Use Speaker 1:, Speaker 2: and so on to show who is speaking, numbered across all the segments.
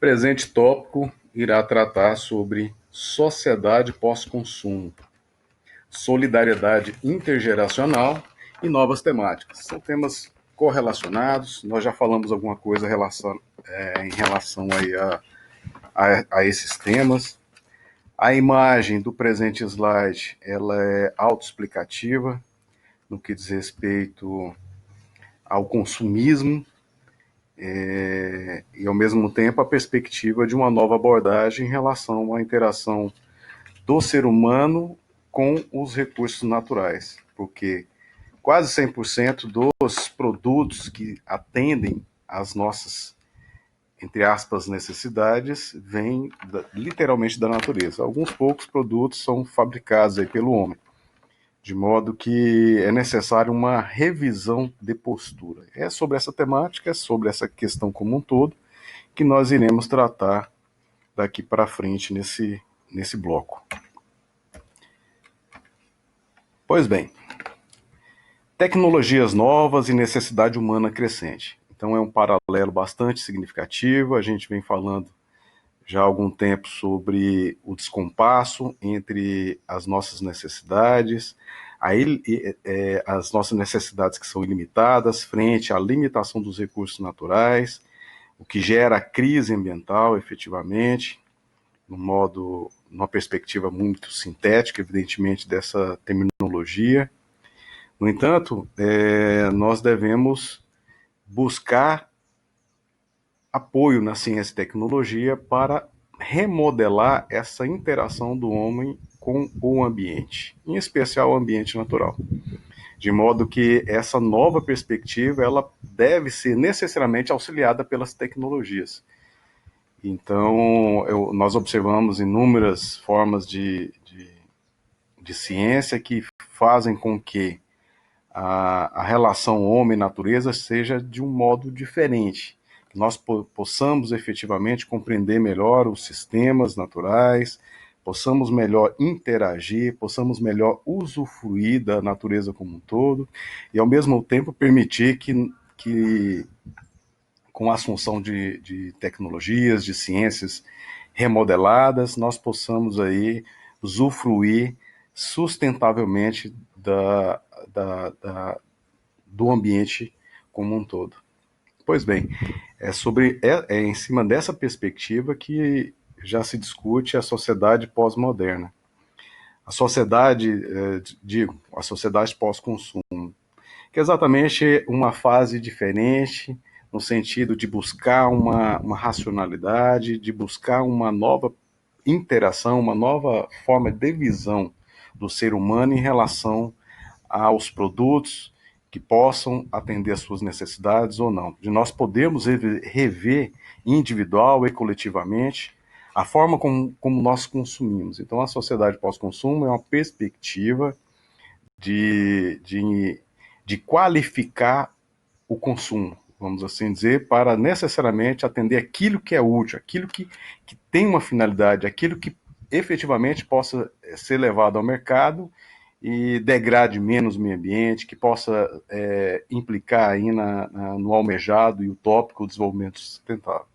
Speaker 1: Presente tópico irá tratar sobre sociedade pós-consumo, solidariedade intergeracional e novas temáticas. São temas correlacionados, nós já falamos alguma coisa em relação aí a esses temas. A imagem do presente slide ela é autoexplicativa no que diz respeito ao consumismo, e ao mesmo tempo a perspectiva de uma nova abordagem em relação à interação do ser humano com os recursos naturais, porque quase 100% dos produtos que atendem às nossas, entre aspas, necessidades, vêm literalmente da natureza. Alguns poucos produtos são fabricados aí pelo homem, de modo que é necessário uma revisão de postura. É sobre essa temática, é sobre essa questão como um todo, que nós iremos tratar daqui para frente nesse bloco. Pois bem, tecnologias novas e necessidade humana crescente. Então é um paralelo bastante significativo, a gente vem falando já há algum tempo sobre o descompasso entre as nossas necessidades, as nossas necessidades que são ilimitadas frente à limitação dos recursos naturais, o que gera crise ambiental, efetivamente, numa perspectiva muito sintética, evidentemente, dessa terminologia. No entanto, nós devemos buscar apoio na ciência e tecnologia para remodelar essa interação do homem com o ambiente, em especial o ambiente natural. De modo que essa nova perspectiva ela deve ser necessariamente auxiliada pelas tecnologias. Então, nós observamos inúmeras formas de ciência que fazem com que a relação homem-natureza seja de um modo diferente. Que nós possamos efetivamente compreender melhor os sistemas naturais, possamos melhor interagir, possamos melhor usufruir da natureza como um todo, e ao mesmo tempo permitir que com a assunção de tecnologias, de ciências remodeladas, nós possamos aí usufruir sustentavelmente do ambiente como um todo. Pois bem, é em cima dessa perspectiva que já se discute a sociedade pós-moderna. A sociedade, a sociedade pós-consumo, que é exatamente uma fase diferente, no sentido de buscar uma racionalidade, de buscar uma nova interação, uma nova forma de visão do ser humano em relação aos produtos que possam atender às suas necessidades ou não. De nós podermos rever individual e coletivamente a forma como nós consumimos. Então, a sociedade pós-consumo é uma perspectiva de qualificar o consumo, vamos assim dizer, para necessariamente atender aquilo que é útil, aquilo que tem uma finalidade, aquilo que efetivamente possa ser levado ao mercado e degrade menos o meio ambiente, que possa implicar aí no almejado e utópico desenvolvimento sustentável.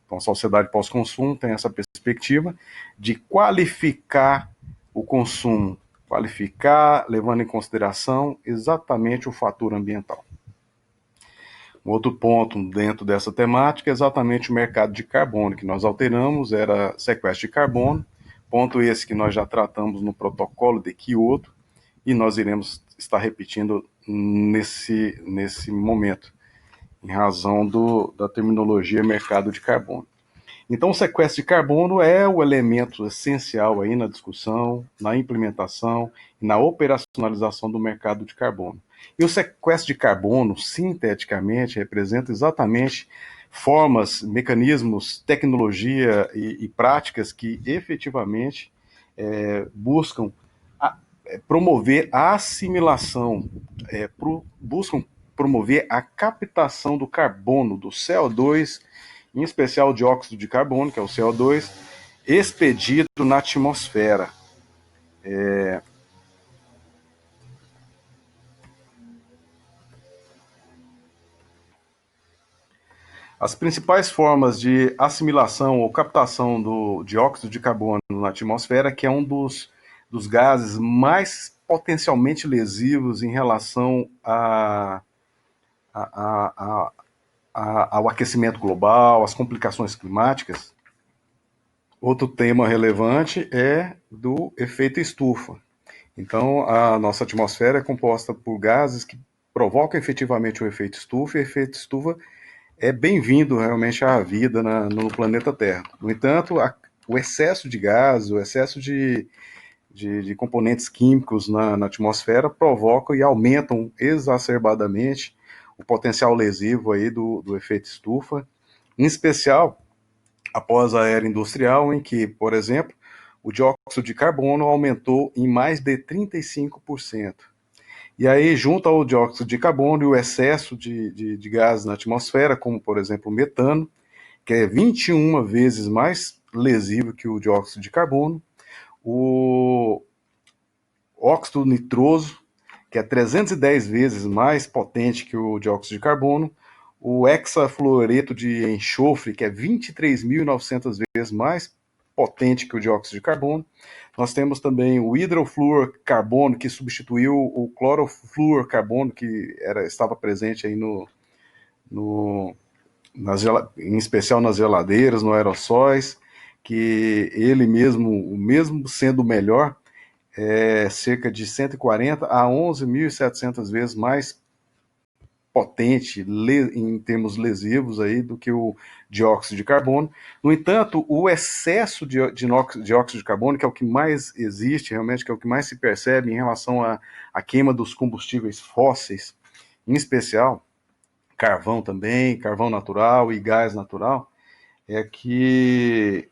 Speaker 1: Então, a sociedade pós-consumo tem essa perspectiva de qualificar o consumo, qualificar levando em consideração exatamente o fator ambiental. Um outro ponto dentro dessa temática é exatamente o mercado de carbono, que nós alteramos, era sequestro de carbono, ponto esse que nós já tratamos no protocolo de Kyoto, e nós iremos estar repetindo nesse momento, em razão da terminologia mercado de carbono. Então, o sequestro de carbono é o elemento essencial aí na discussão, na implementação e na operacionalização do mercado de carbono. E o sequestro de carbono, sinteticamente, representa exatamente formas, mecanismos, tecnologia e práticas que efetivamente buscam promover a assimilação, buscam promover a captação do carbono, do CO2, em especial o dióxido de carbono, que é o CO2, expedido na atmosfera. As principais formas de assimilação ou captação do dióxido de carbono na atmosfera, que é um dos gases mais potencialmente lesivos em relação a, a, ao aquecimento global, às complicações climáticas. Outro tema relevante é do efeito estufa. Então, a nossa atmosfera é composta por gases que provocam efetivamente o efeito estufa, e o efeito estufa é bem-vindo realmente à vida no planeta Terra. No entanto, o excesso de gás, o excesso de componentes químicos na atmosfera provocam e aumentam exacerbadamente o potencial lesivo aí do efeito estufa, em especial após a era industrial, em que, por exemplo, o dióxido de carbono aumentou em mais de 35%. E aí, junto ao dióxido de carbono e o excesso de gases na atmosfera, como, por exemplo, o metano, que é 21 vezes mais lesivo que o dióxido de carbono, o óxido nitroso, que é 310 vezes mais potente que o dióxido de carbono, o hexafluoreto de enxofre, que é 23.900 vezes mais potente que o dióxido de carbono. Nós temos também o hidrofluorcarbono, que substituiu o clorofluorcarbono, que estava presente aí no, em especial nas geladeiras, no aerossóis, que ele mesmo sendo o melhor, é cerca de 140 a 11.700 vezes mais potente em termos lesivos aí do que o dióxido de carbono. No entanto, o excesso de dióxido de carbono, que é o que mais existe, realmente, que é o que mais se percebe em relação à queima dos combustíveis fósseis, em especial carvão também, carvão natural e gás natural, é que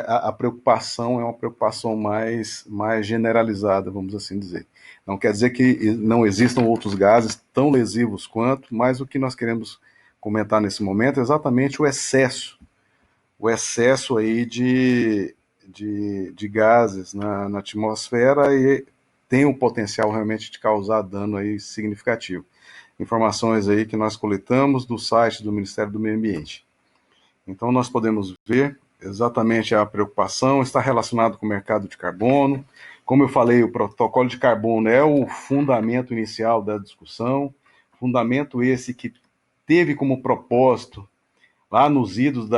Speaker 1: a preocupação é uma preocupação mais generalizada, vamos assim dizer. Não quer dizer que não existam outros gases tão lesivos quanto, mas o que nós queremos comentar nesse momento é exatamente o excesso aí de gases na atmosfera e tem o potencial realmente de causar dano aí significativo. Informações aí que nós coletamos do site do Ministério do Meio Ambiente. Então, nós podemos ver exatamente a preocupação, está relacionado com o mercado de carbono. Como eu falei, o protocolo de carbono é o fundamento inicial da discussão, fundamento esse que teve como propósito, lá nos idos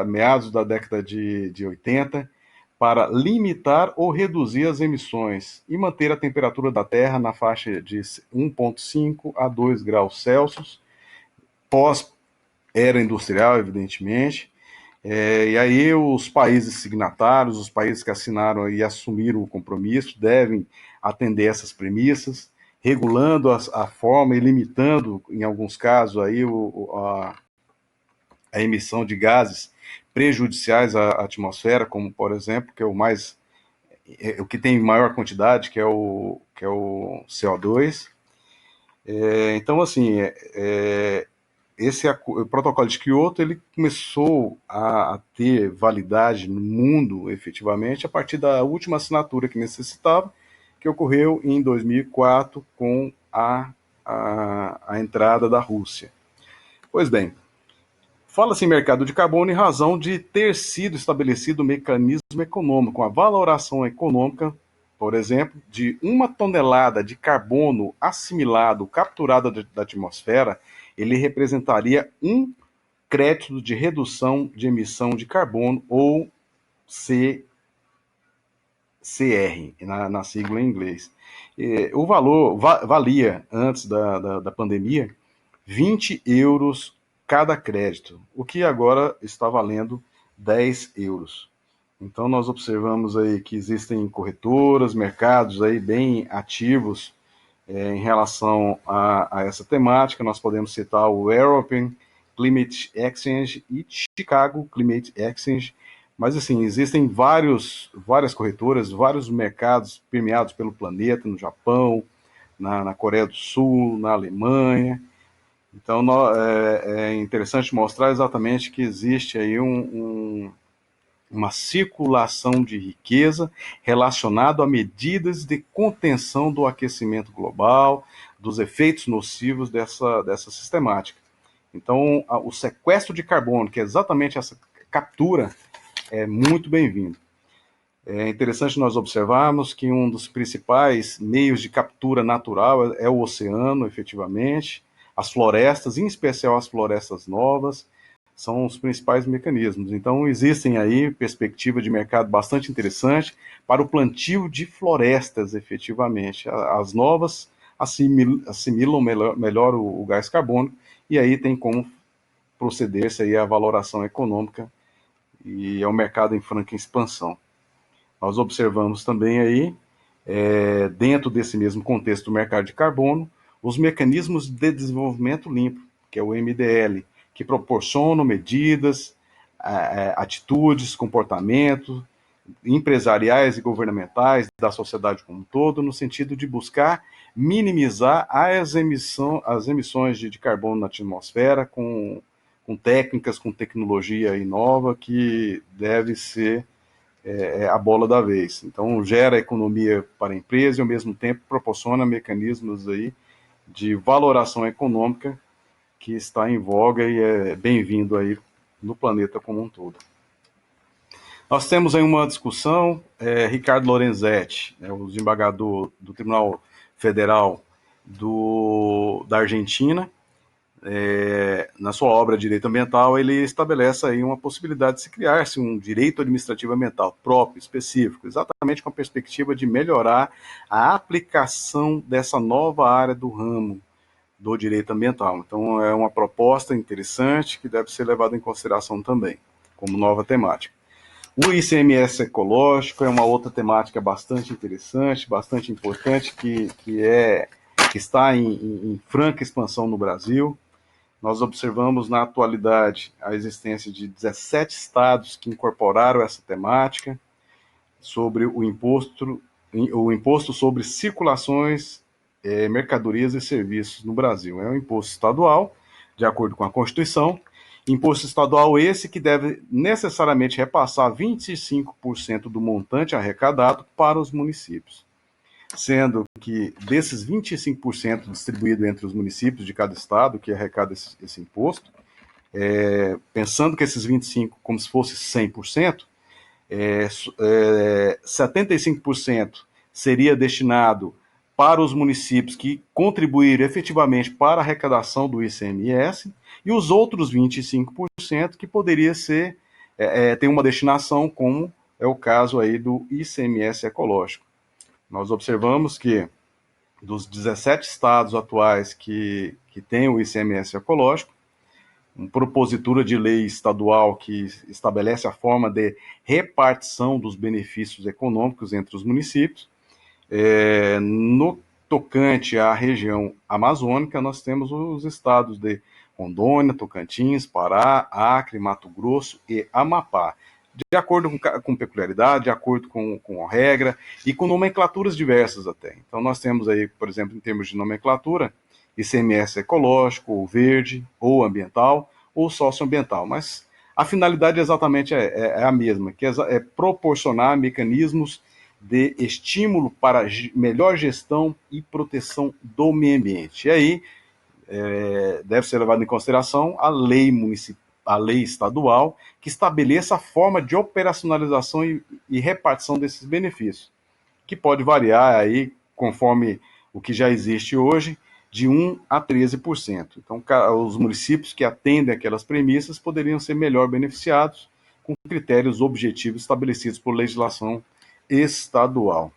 Speaker 1: meados da década de 80, para limitar ou reduzir as emissões e manter a temperatura da Terra na faixa de 1,5 a 2 graus Celsius, pós-era industrial, evidentemente. E aí os países signatários, os países que assinaram e assumiram o compromisso, devem atender essas premissas, regulando a forma e limitando, em alguns casos, aí, a emissão de gases prejudiciais à atmosfera, como, por exemplo, que é o que tem maior quantidade, que é o CO2. Então, assim, esse o protocolo de Kyoto ele começou a ter validade no mundo, efetivamente, a partir da última assinatura que necessitava, que ocorreu em 2004 com a entrada da Rússia. Pois bem, fala-se em mercado de carbono em razão de ter sido estabelecido um mecanismo econômico, a valoração econômica, por exemplo, de 1 tonelada de carbono assimilado, capturado da atmosfera, ele representaria um crédito de redução de emissão de carbono, ou CR, na sigla em inglês. O valor valia, antes da pandemia, 20 euros cada crédito, o que agora está valendo 10 euros. Então nós observamos aí que existem corretoras, mercados aí bem ativos em relação a essa temática. Nós podemos citar o European Climate Exchange e Chicago Climate Exchange, mas assim, existem várias corretoras, vários mercados permeados pelo planeta, no Japão, na Coreia do Sul, na Alemanha. Então é interessante mostrar exatamente que existe aí uma circulação de riqueza relacionado a medidas de contenção do aquecimento global, dos efeitos nocivos dessa sistemática. Então, o sequestro de carbono, que é exatamente essa captura, é muito bem-vindo. É interessante nós observarmos que um dos principais meios de captura natural é o oceano, efetivamente. As florestas, em especial as florestas novas, são os principais mecanismos. Então, existem aí perspectiva de mercado bastante interessante para o plantio de florestas, efetivamente. As novas assimilam melhor o gás carbônico e aí tem como proceder-se aí a valoração econômica e é um mercado em franca expansão. Nós observamos também aí, dentro desse mesmo contexto do mercado de carbono, os mecanismos de desenvolvimento limpo, que é o MDL, que proporcionam medidas, atitudes, comportamentos empresariais e governamentais da sociedade como um todo, no sentido de buscar minimizar as emissões de carbono na atmosfera com técnicas, com tecnologia nova que deve ser a bola da vez. Então, gera economia para a empresa e, ao mesmo tempo, proporciona mecanismos aí de valoração econômica que está em voga e é bem-vindo aí no planeta como um todo. Nós temos aí uma discussão, Ricardo Lorenzetti, o desembargador do Tribunal Federal da Argentina, na sua obra Direito Ambiental, ele estabelece aí uma possibilidade de se criar-se um direito administrativo ambiental próprio, específico, exatamente com a perspectiva de melhorar a aplicação dessa nova área do ramo do direito ambiental. Então, é uma proposta interessante que deve ser levada em consideração também, como nova temática. O ICMS ecológico é uma outra temática bastante interessante, bastante importante, que está em franca expansão no Brasil. Nós observamos na atualidade a existência de 17 estados que incorporaram essa temática sobre o imposto sobre circulações, mercadorias e serviços no Brasil. É um imposto estadual, de acordo com a Constituição. Imposto estadual esse que deve necessariamente repassar 25% do montante arrecadado para os municípios, sendo que desses 25% distribuído entre os municípios de cada estado que arrecada esse imposto, pensando que esses 25% como se fosse 100%, 75% seria destinado para os municípios que contribuíram efetivamente para a arrecadação do ICMS e os outros 25% que poderia ser ter uma destinação, como é o caso aí do ICMS ecológico. Nós observamos que dos 17 estados atuais que têm o ICMS ecológico, uma propositura de lei estadual que estabelece a forma de repartição dos benefícios econômicos entre os municípios. No tocante à região amazônica, nós temos os estados de Rondônia, Tocantins, Pará, Acre, Mato Grosso e Amapá, de acordo com peculiaridade, de acordo com a regra e com nomenclaturas diversas até. Então nós temos aí, por exemplo, em termos de nomenclatura, ICMS ecológico, ou verde, ou ambiental, ou socioambiental, mas a finalidade exatamente é a mesma, que é proporcionar mecanismos de estímulo para melhor gestão e proteção do meio ambiente. E aí deve ser levado em consideração a lei municipal, a lei estadual, que estabeleça a forma de operacionalização e repartição desses benefícios, que pode variar aí conforme o que já existe hoje, de 1 a 13%. Então, os municípios que atendem aquelas premissas poderiam ser melhor beneficiados com critérios objetivos estabelecidos por legislação estadual.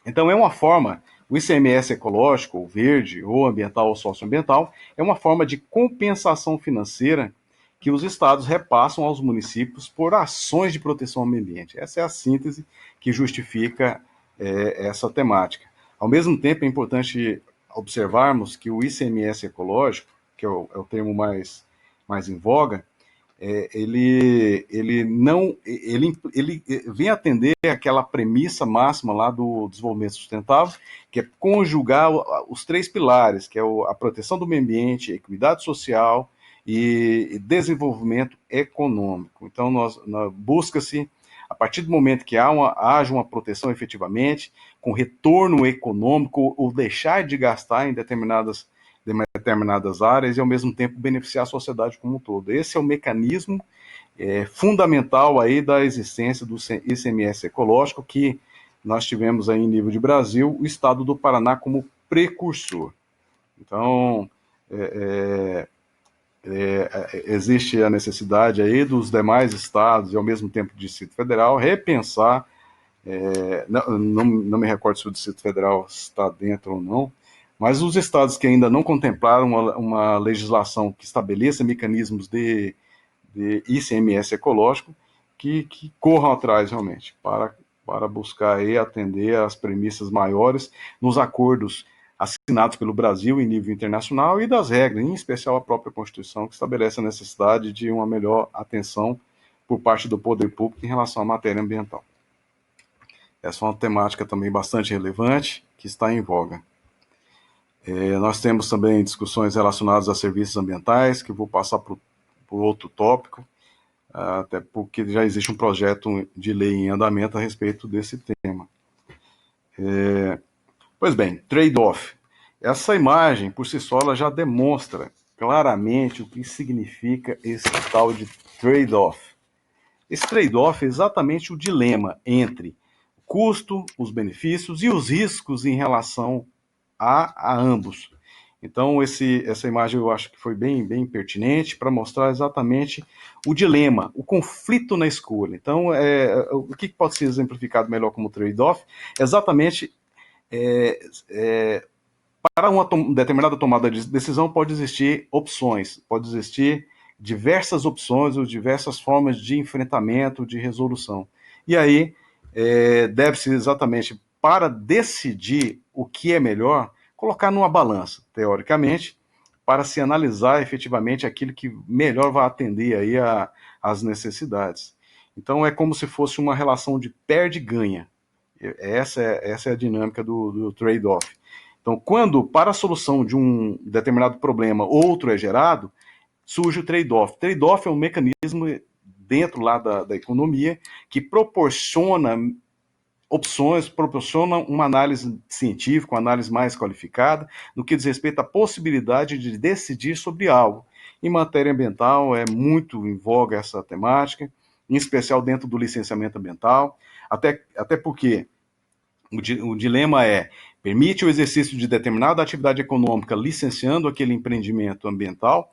Speaker 1: Então, é uma forma, o ICMS ecológico, ou verde, ou ambiental ou socioambiental, é uma forma de compensação financeira que os estados repassam aos municípios por ações de proteção ao meio ambiente. Essa é a síntese que justifica essa temática. Ao mesmo tempo, é importante observarmos que o ICMS ecológico, que é o termo mais em voga, ele vem atender aquela premissa máxima lá do desenvolvimento sustentável, que é conjugar os 3 pilares, que é a proteção do meio ambiente, a equidade social e desenvolvimento econômico. Então, busca-se, a partir do momento que haja uma proteção efetivamente, com retorno econômico, ou deixar de gastar em determinadas de determinadas áreas e, ao mesmo tempo, beneficiar a sociedade como um todo. Esse é o mecanismo fundamental aí da existência do ICMS ecológico, que nós tivemos aí em nível de Brasil o estado do Paraná como precursor. Então, existe a necessidade aí dos demais estados e ao mesmo tempo do Distrito Federal repensar, não me recordo se o Distrito Federal está dentro ou não, mas os estados que ainda não contemplaram uma legislação que estabeleça mecanismos de ICMS ecológico, que corram atrás realmente, para buscar e atender às premissas maiores nos acordos assinados pelo Brasil em nível internacional e das regras, em especial a própria Constituição, que estabelece a necessidade de uma melhor atenção por parte do poder público em relação à matéria ambiental. Essa é uma temática também bastante relevante, que está em voga. Nós temos também discussões relacionadas a serviços ambientais, que eu vou passar por outro tópico, até porque já existe um projeto de lei em andamento a respeito desse tema. Pois bem, trade-off. Essa imagem, por si só, ela já demonstra claramente o que significa esse tal de trade-off. Esse trade-off é exatamente o dilema entre o custo, os benefícios e os riscos em relação a ambos. Então, essa imagem eu acho que foi bem pertinente para mostrar exatamente o dilema, o conflito na escolha. Então, o que pode ser exemplificado melhor como trade-off? Exatamente, para uma determinada tomada de decisão pode existir opções, pode existir diversas opções ou diversas formas de enfrentamento, de resolução. E aí, deve-se exatamente, para decidir o que é melhor, colocar numa balança, teoricamente, para se analisar efetivamente aquilo que melhor vai atender aí às necessidades. Então é como se fosse uma relação de perde-ganha. Essa é a dinâmica do trade-off. Então, quando para a solução de um determinado problema outro é gerado, surge o trade-off. Trade-off é um mecanismo dentro lá da economia que proporciona opções, proporciona uma análise científica, uma análise mais qualificada, no que diz respeito à possibilidade de decidir sobre algo. Em matéria ambiental, é muito em voga essa temática, em especial dentro do licenciamento ambiental, até porque o dilema permite o exercício de determinada atividade econômica licenciando aquele empreendimento ambiental,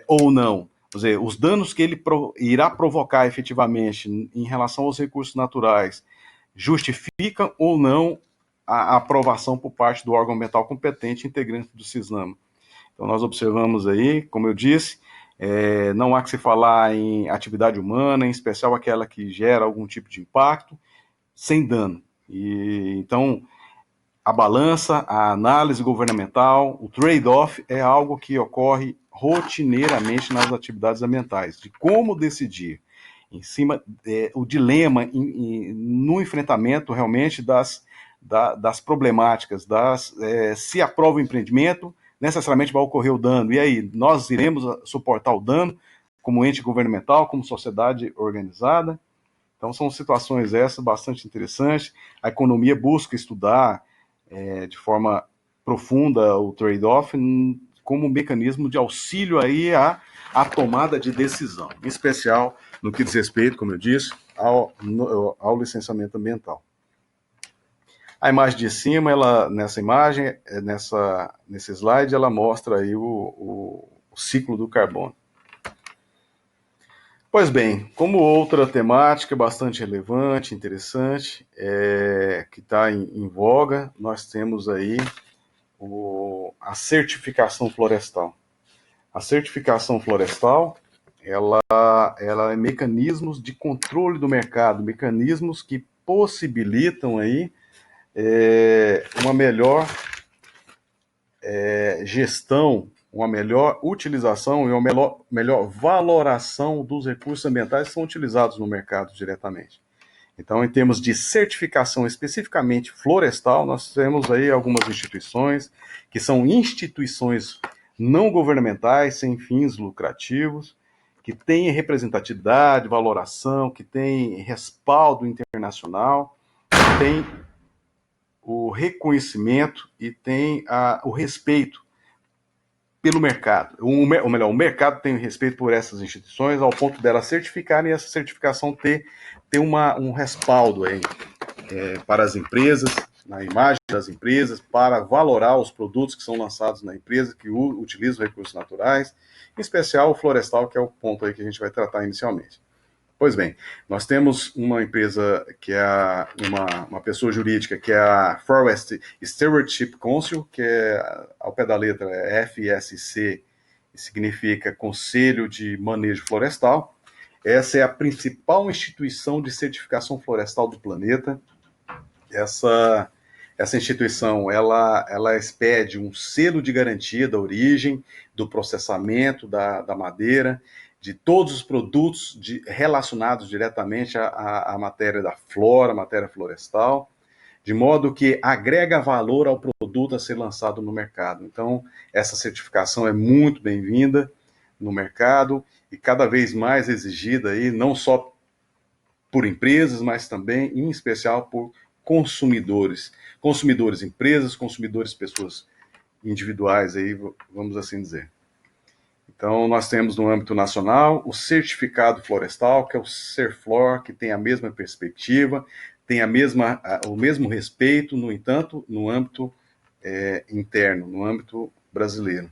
Speaker 1: ou não. Quer dizer, os danos que ele irá provocar efetivamente em relação aos recursos naturais justificam ou não a aprovação por parte do órgão ambiental competente integrante do CISNAMA. Então nós observamos aí, como eu disse, não há que se falar em atividade humana, em especial aquela que gera algum tipo de impacto, sem dano. Então, a balança, a análise governamental, o trade-off é algo que ocorre rotineiramente nas atividades ambientais, de como decidir em cima o dilema no enfrentamento realmente das problemáticas, se aprova o empreendimento, necessariamente vai ocorrer o dano. E aí, nós iremos suportar o dano como ente governamental, como sociedade organizada? Então, são situações essas bastante interessantes. A economia busca estudar de forma profunda o trade-off como um mecanismo de auxílio aí à tomada de decisão, em especial no que diz respeito, como eu disse, ao licenciamento ambiental. A imagem de cima, nessa imagem, nesse slide, ela mostra aí o ciclo do carbono. Pois bem, como outra temática bastante relevante, interessante, que está em voga, nós temos aí a certificação florestal. A certificação florestal, ela é mecanismos de controle do mercado, mecanismos que possibilitam aí uma melhor gestão, uma melhor utilização e uma melhor valoração dos recursos ambientais que são utilizados no mercado diretamente. Então, em termos de certificação especificamente florestal, nós temos aí algumas instituições que são instituições não governamentais, sem fins lucrativos, que têm representatividade, valoração, que têm respaldo internacional, que têm o reconhecimento e têm o respeito pelo mercado. Ou melhor, o mercado tem respeito por essas instituições ao ponto delas certificarem e essa certificação ter um respaldo aí, para as empresas, na imagem das empresas, para valorar os produtos que são lançados na empresa, que utilizam recursos naturais, em especial o florestal, que é o ponto aí que a gente vai tratar inicialmente. Pois bem, nós temos uma empresa que é uma pessoa jurídica, que é a Forest Stewardship Council, que ao pé da letra é FSC, que significa Conselho de Manejo Florestal. Essa é a principal instituição de certificação florestal do planeta. Essa instituição, ela expede um selo de garantia da origem, do processamento da madeira, de todos os produtos relacionados diretamente à matéria da flora, matéria florestal, de modo que agrega valor ao produto a ser lançado no mercado. Então, essa certificação é muito bem-vinda no mercado e cada vez mais exigida aí, não só por empresas, mas também, em especial, por consumidores. Consumidores empresas, consumidores pessoas individuais, aí, vamos assim dizer. Então, nós temos no âmbito nacional o certificado florestal, que é o Serflor, que tem a mesma perspectiva, tem o mesmo respeito, no entanto, no âmbito interno, no âmbito brasileiro.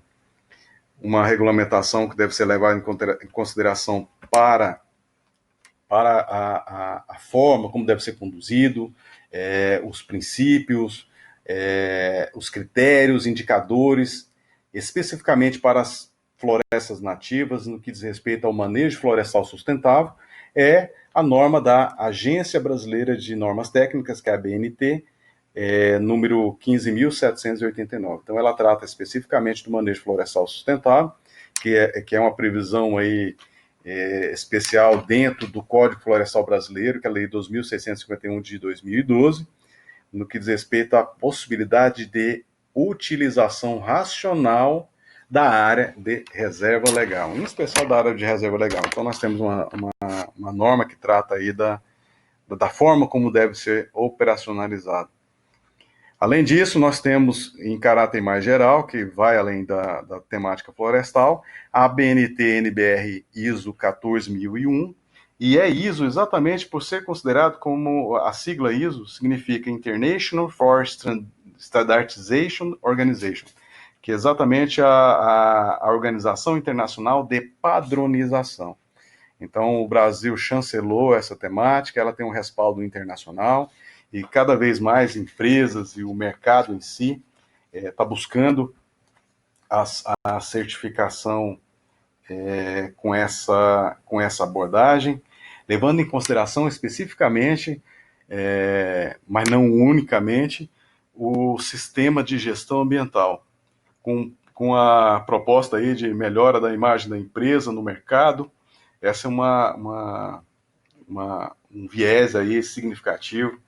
Speaker 1: Uma regulamentação que deve ser levada em consideração para a forma como deve ser conduzido, os princípios, os critérios, indicadores, especificamente para as florestas nativas, no que diz respeito ao manejo florestal sustentável, é a norma da Agência Brasileira de Normas Técnicas, que é a ABNT, número 15.789. Então, ela trata especificamente do manejo florestal sustentável, que é uma previsão aí, especial dentro do Código Florestal Brasileiro, que é a Lei 2.651 de 2012, no que diz respeito à possibilidade de utilização racional da área de reserva legal, em especial da área de reserva legal. Então, nós temos uma norma que trata aí da forma como deve ser operacionalizado. Além disso, nós temos, em caráter mais geral, que vai além da temática florestal, a BNT-NBR ISO 14001, e é ISO exatamente por ser considerado como a sigla ISO significa International Forest Standardization Organization, que é exatamente a organização internacional de padronização. Então, o Brasil chancelou essa temática, ela tem um respaldo internacional, e cada vez mais empresas e o mercado em si está buscando a certificação com essa abordagem, levando em consideração especificamente, mas não unicamente, o sistema de gestão ambiental, com a proposta aí de melhora da imagem da empresa no mercado. Essa é um viés aí significativo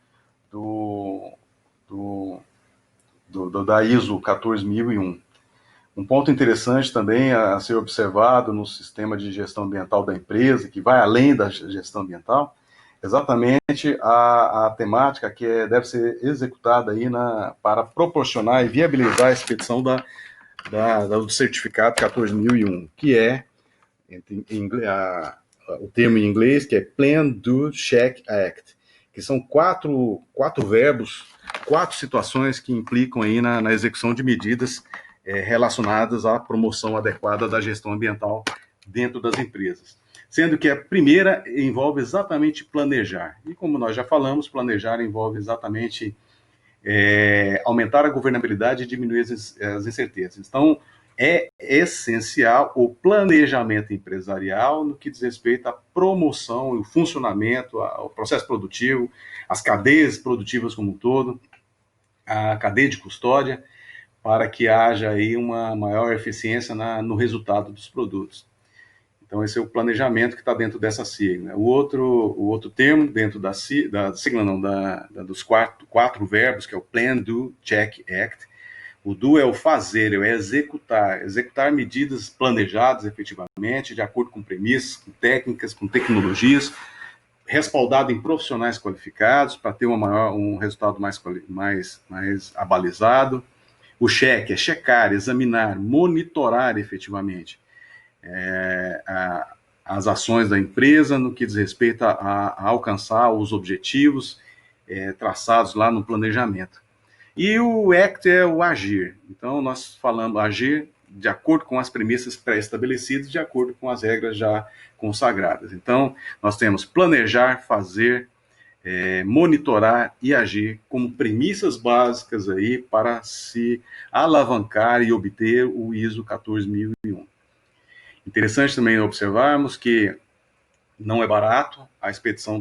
Speaker 1: da ISO 14001. Um ponto interessante também a ser observado no sistema de gestão ambiental da empresa, que vai além da gestão ambiental, exatamente a temática que deve ser executada aí para proporcionar e viabilizar a expedição do certificado 14001, que é o termo em inglês, que é Plan, Do, Check, Act, que são quatro verbos, 4 situações que implicam aí na execução de medidas relacionadas à promoção adequada da gestão ambiental dentro das empresas. Sendo que a primeira envolve exatamente planejar. E como nós já falamos, planejar envolve exatamente aumentar a governabilidade e diminuir as incertezas. Então, é essencial o planejamento empresarial no que diz respeito à promoção e o funcionamento, ao processo produtivo, as cadeias produtivas como um todo, a cadeia de custódia, para que haja aí uma maior eficiência no resultado dos produtos. Então, esse é o planejamento que está dentro dessa sigla. O outro termo dentro da sigla, não, dos quatro verbos, que é o Plan, Do, Check, Act. O do é o fazer, é executar medidas planejadas efetivamente, de acordo com premissas, com técnicas, com tecnologias, respaldado em profissionais qualificados, para ter um resultado mais abalizado. O cheque é checar, examinar, monitorar efetivamente as ações da empresa no que diz respeito a alcançar os objetivos traçados lá no planejamento. E o ACT é o agir. Então, nós falamos agir de acordo com as premissas pré-estabelecidas, de acordo com as regras já consagradas. Então, nós temos planejar, fazer, monitorar e agir como premissas básicas aí para se alavancar e obter o ISO 14001. Interessante também observarmos que não é barato a expedição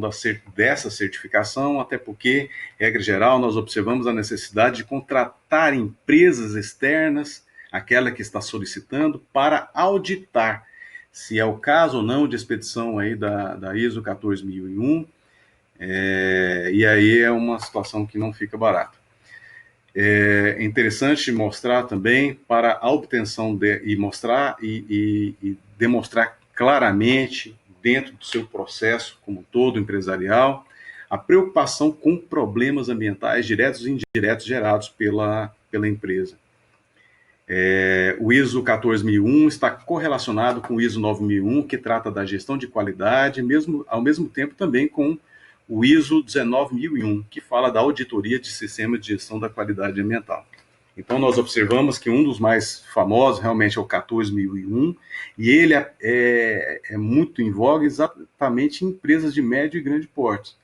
Speaker 1: dessa certificação, até porque, regra geral, nós observamos a necessidade de contratar empresas externas, aquela que está solicitando, para auditar se é o caso ou não de expedição aí da ISO 14001, e aí é uma situação que não fica barata. É interessante mostrar também para a obtenção e mostrar e demonstrar claramente dentro do seu processo como todo empresarial a preocupação com problemas ambientais diretos e indiretos gerados pela empresa. O ISO 14001 está correlacionado com o ISO 9001, que trata da gestão de qualidade, ao mesmo tempo também com o ISO 19001, que fala da auditoria de sistemas de gestão da qualidade ambiental. Então, nós observamos que um dos mais famosos realmente é o 14001, e ele é muito em voga exatamente em empresas de médio e grande porte.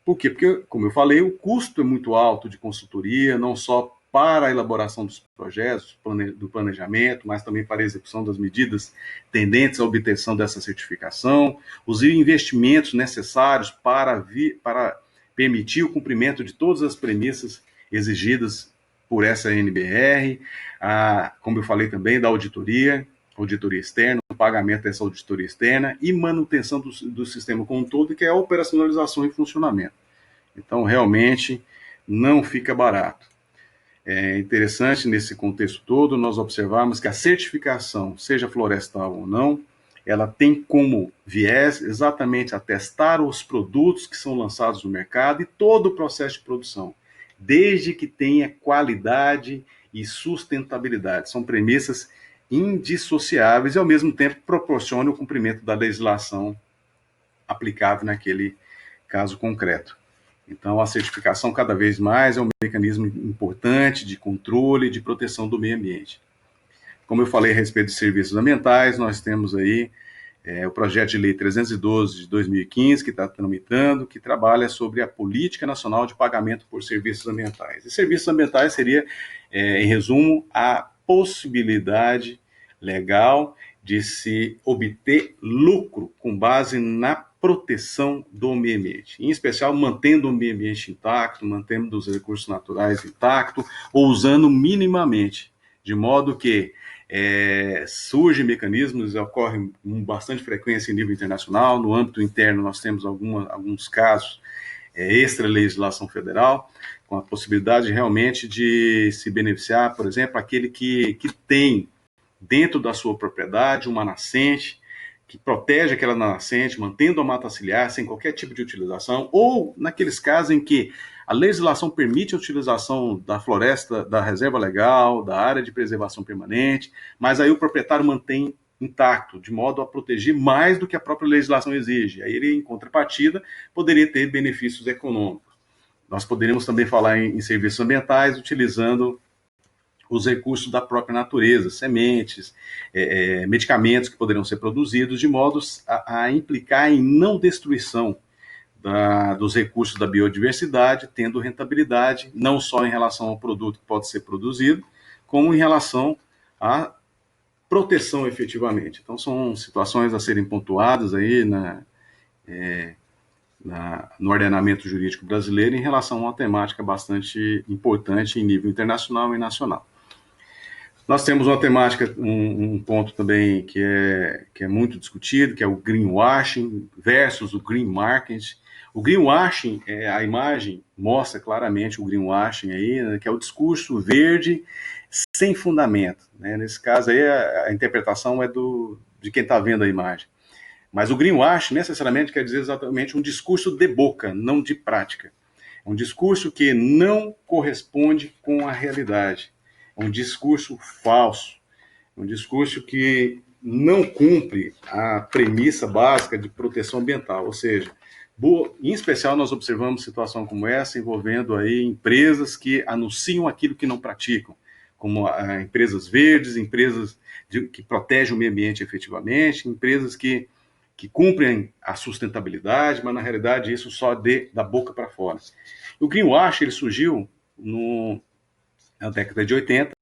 Speaker 1: Por quê? Porque, como eu falei, o custo é muito alto de consultoria, não só para a elaboração dos projetos, do planejamento, mas também para a execução das medidas tendentes à obtenção dessa certificação, os investimentos necessários para permitir o cumprimento de todas as premissas exigidas por essa NBR, como eu falei também, da auditoria externa, o pagamento dessa auditoria externa e manutenção do sistema como um todo, que é a operacionalização e funcionamento. Então, realmente, não fica barato. É interessante, nesse contexto todo, nós observarmos que a certificação, seja florestal ou não, ela tem como viés exatamente a testar os produtos que são lançados no mercado e todo o processo de produção, desde que tenha qualidade e sustentabilidade. São premissas indissociáveis e, ao mesmo tempo, proporcionam o cumprimento da legislação aplicável naquele caso concreto. Então, a certificação, cada vez mais, é um mecanismo importante de controle e de proteção do meio ambiente. Como eu falei a respeito de serviços ambientais, nós temos aí o projeto de lei 312 de 2015, que está tramitando, que trabalha sobre a Política Nacional de Pagamento por Serviços Ambientais. E serviços ambientais seria, em resumo, a possibilidade legal de se obter lucro com base na proteção do meio ambiente, em especial mantendo o meio ambiente intacto, mantendo os recursos naturais intactos, ou usando minimamente, de modo que surgem mecanismos, ocorrem com bastante frequência em nível internacional. No âmbito interno, nós temos alguns casos extra-legislação federal, com a possibilidade realmente de se beneficiar, por exemplo, aquele que tem dentro da sua propriedade uma nascente, que protege aquela nascente, mantendo a mata ciliar sem qualquer tipo de utilização, ou naqueles casos em que a legislação permite a utilização da floresta, da reserva legal, da área de preservação permanente, mas aí o proprietário mantém intacto, de modo a proteger mais do que a própria legislação exige. Aí ele, em contrapartida, poderia ter benefícios econômicos. Nós poderíamos também falar em serviços ambientais, utilizando os recursos da própria natureza, sementes, medicamentos que poderiam ser produzidos, de modo a implicar em não destruição dos recursos da biodiversidade, tendo rentabilidade, não só em relação ao produto que pode ser produzido, como em relação à proteção efetivamente. Então, são situações a serem pontuadas aí no ordenamento jurídico brasileiro em relação a uma temática bastante importante em nível internacional e nacional. Nós temos uma temática, um ponto também que é muito discutido, que é o greenwashing versus o green marketing. O greenwashing, a imagem mostra claramente o greenwashing aí, né, que é o discurso verde sem fundamento. Né? Nesse caso aí, a interpretação é de quem está vendo a imagem. Mas o greenwashing necessariamente quer dizer exatamente um discurso de boca, não de prática. É um discurso que não corresponde com a realidade. É um discurso falso, um discurso que não cumpre a premissa básica de proteção ambiental, ou seja, em especial nós observamos situação como essa envolvendo aí empresas que anunciam aquilo que não praticam, como empresas verdes, empresas que protegem o meio ambiente efetivamente, empresas que cumprem a sustentabilidade, mas na realidade isso só da boca para fora. O greenwash ele surgiu na década de 80,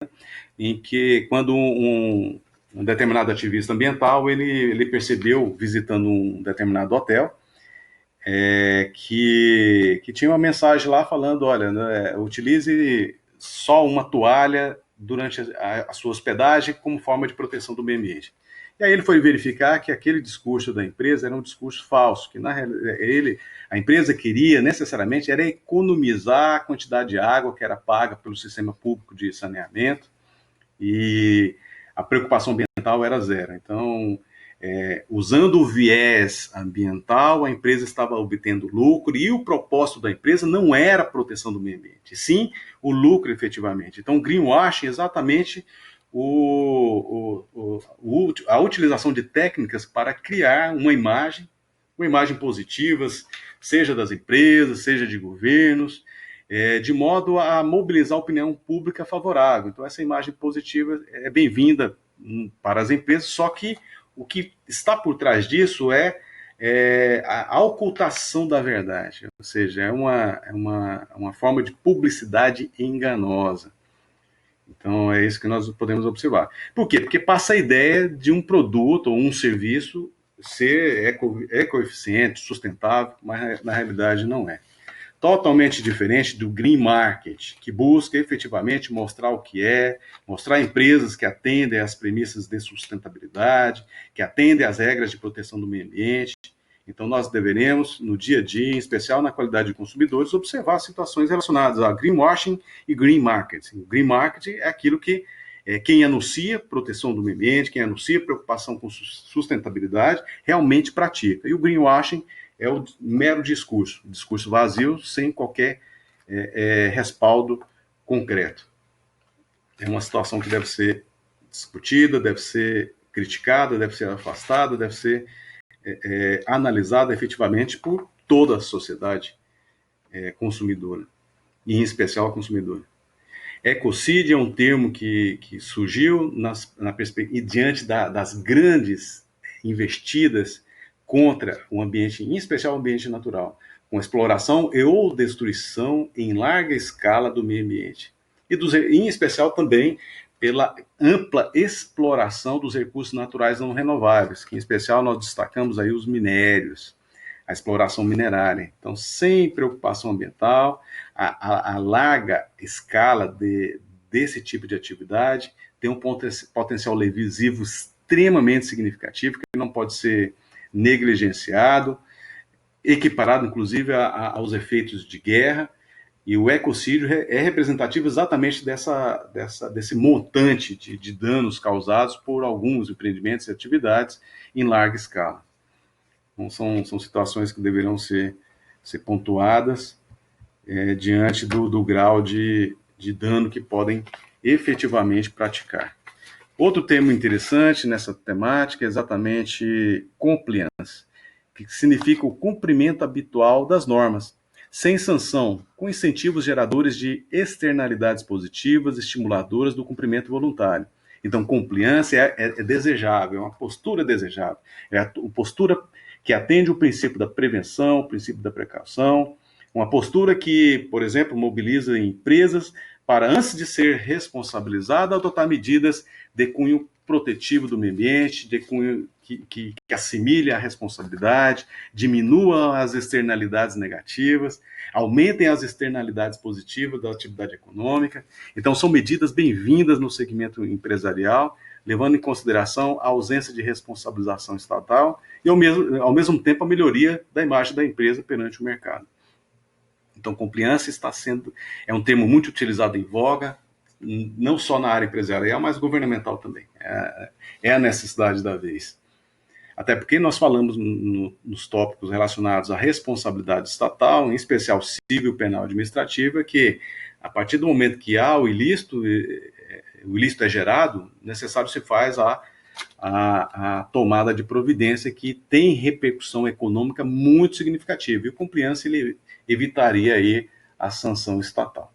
Speaker 1: em que quando um determinado ativista ambiental ele percebeu, visitando um determinado hotel, que tinha uma mensagem lá falando, olha, né, utilize só uma toalha durante a sua hospedagem como forma de proteção do meio ambiente. E aí ele foi verificar que aquele discurso da empresa era um discurso falso, que na realidade a empresa queria necessariamente era economizar a quantidade de água que era paga pelo sistema público de saneamento, e a preocupação ambiental era zero. Então, usando o viés ambiental, a empresa estava obtendo lucro e o propósito da empresa não era a proteção do meio ambiente, sim o lucro efetivamente. Então, o greenwashing é exatamente a utilização de técnicas para criar uma imagem positiva, seja das empresas, seja de governos, de modo a mobilizar a opinião pública favorável. Então, essa imagem positiva é bem-vinda para as empresas, só que o que está por trás disso é a ocultação da verdade, ou seja, é uma forma de publicidade enganosa. Então, é isso que nós podemos observar. Por quê? Porque passa a ideia de um produto ou um serviço ser ecoeficiente, sustentável, mas na realidade não é. Totalmente diferente do green market, que busca efetivamente mostrar o que mostrar empresas que atendem às premissas de sustentabilidade, que atendem às regras de proteção do meio ambiente. Então, nós deveremos, no dia a dia, em especial na qualidade de consumidores, observar situações relacionadas a greenwashing e green market. O green market é aquilo que quem anuncia proteção do meio ambiente, quem anuncia preocupação com sustentabilidade, realmente pratica. E o greenwashing é o mero discurso vazio, sem qualquer respaldo concreto. É uma situação que deve ser discutida, deve ser criticada, deve ser afastada, deve ser analisada efetivamente por toda a sociedade consumidora, e em especial a consumidora. Ecocídio é um termo que surgiu na perspectiva diante das grandes investidas contra o ambiente, em especial o ambiente natural, com exploração e ou destruição em larga escala do meio ambiente. E em especial também pela ampla exploração dos recursos naturais não renováveis, que em especial nós destacamos aí os minérios, a exploração minerária. Então, sem preocupação ambiental, a larga escala desse tipo de atividade tem um potencial lesivo extremamente significativo, que não pode ser negligenciado, equiparado inclusive aos efeitos de guerra, e o ecocídio é representativo exatamente desse montante de danos causados por alguns empreendimentos e atividades em larga escala. Então, são situações que deverão ser pontuadas diante do grau de dano que podem efetivamente praticar. Outro tema interessante nessa temática é exatamente compliance, que significa o cumprimento habitual das normas, sem sanção, com incentivos geradores de externalidades positivas, estimuladoras do cumprimento voluntário. Então, compliance é desejável, é uma postura desejável, é a postura que atende o princípio da prevenção, o princípio da precaução, uma postura que, por exemplo, mobiliza empresas para, antes de ser responsabilizada, adotar medidas de cunho protetivo do meio ambiente, de cunho que assimile a responsabilidade, diminua as externalidades negativas, aumentem as externalidades positivas da atividade econômica. Então, são medidas bem-vindas no segmento empresarial, levando em consideração a ausência de responsabilização estatal e, ao mesmo tempo, a melhoria da imagem da empresa perante o mercado. Então, compliance é um termo muito utilizado em voga, não só na área empresarial, mas governamental também. É a necessidade da vez. Até porque nós falamos nos tópicos relacionados à responsabilidade estatal, em especial civil, penal e administrativa, que a partir do momento que há o ilícito o ilícito é gerado, necessário se faz a tomada de providência que tem repercussão econômica muito significativa. E o compliance ele evitaria aí a sanção estatal.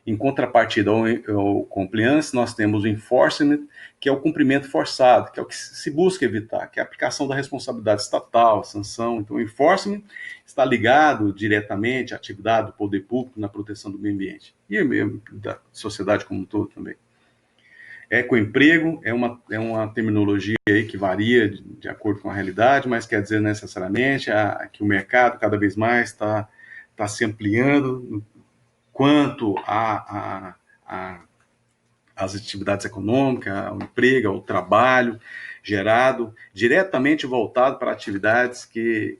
Speaker 1: Em contrapartida ao compliance, nós temos o enforcement, que é o cumprimento forçado, que é o que se busca evitar, que é a aplicação da responsabilidade estatal, a sanção. Então, o enforcement está ligado diretamente à atividade do poder público na proteção do meio ambiente e mesmo da sociedade como um todo também. Ecoemprego é uma terminologia aí que varia de acordo com a realidade, mas quer dizer necessariamente que o mercado cada vez mais está se ampliando quanto às atividades econômicas, ao emprego, ao trabalho gerado, diretamente voltado para atividades que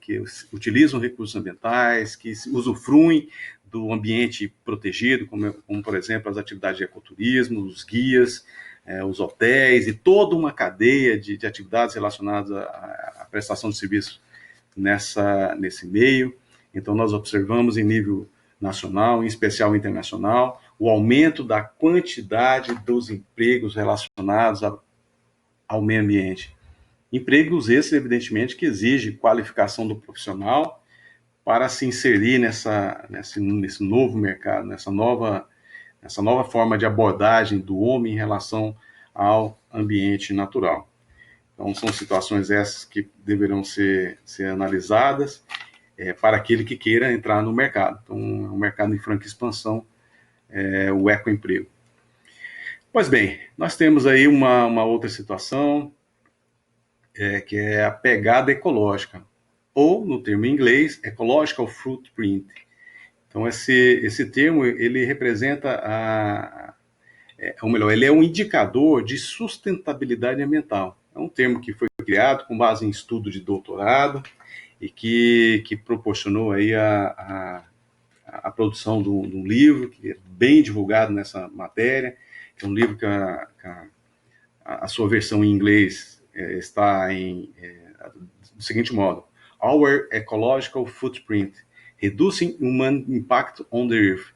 Speaker 1: utilizam recursos ambientais, que usufruem do ambiente protegido, como por exemplo, as atividades de ecoturismo, os guias, os hotéis e toda uma cadeia de atividades relacionadas à prestação de serviços nesse meio. Então, nós observamos em nível nacional, em especial internacional, o aumento da quantidade dos empregos relacionados ao meio ambiente. Empregos esses, evidentemente, que exigem qualificação do profissional para se inserir nesse novo mercado, nessa nova forma de abordagem do homem em relação ao ambiente natural. Então, são situações essas que deverão ser analisadas para aquele que queira entrar no mercado. Então, é um mercado em franca expansão, o ecoemprego. Pois bem, nós temos aí uma outra situação, que é a pegada ecológica, ou, no termo em inglês, Ecological Footprint. Então, esse termo, ele representa ou melhor, ele é um indicador de sustentabilidade ambiental. É um termo que foi criado com base em estudo de doutorado e que proporcionou aí a produção de um livro que é bem divulgado nessa matéria, que é um livro que a sua versão em inglês está do seguinte modo: Our Ecological Footprint, Reducing Human Impact on the Earth.